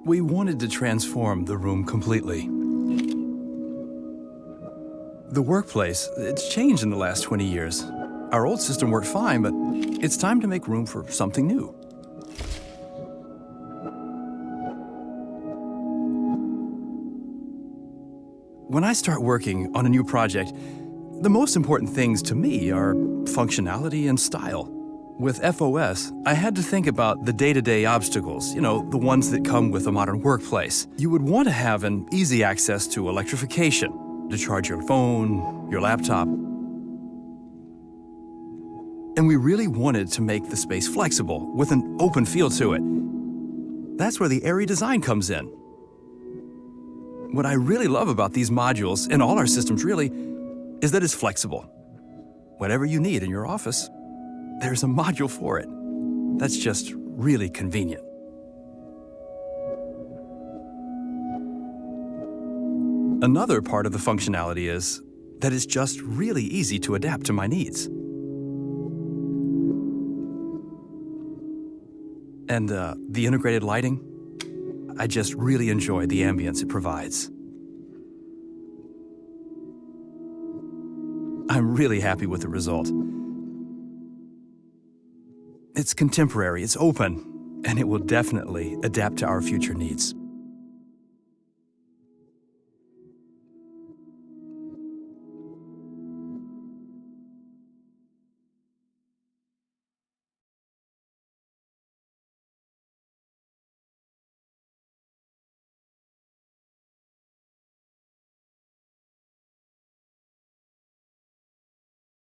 We wanted to transform the room completely. The workplace, it's changed in the last 20 years. Our old system worked fine, but it's time to make room for something new. When I start working on a new project, the most important things to me are functionality and style. With FOS, I had to think about the day-to-day obstacles, the ones that come with a modern workplace. You would want to have an easy access to electrification, to charge your phone, your laptop. And we really wanted to make the space flexible, with an open feel to it. That's where the airy design comes in. What I really love about these modules, and all our systems really, is that it's flexible. Whatever you need in your office, there's a module for it. That's just really convenient. Another part of the functionality is that it's just really easy to adapt to my needs. And the integrated lighting, I just really enjoy the ambience it provides. I'm really happy with the result. It's contemporary, it's open, and it will definitely adapt to our future needs.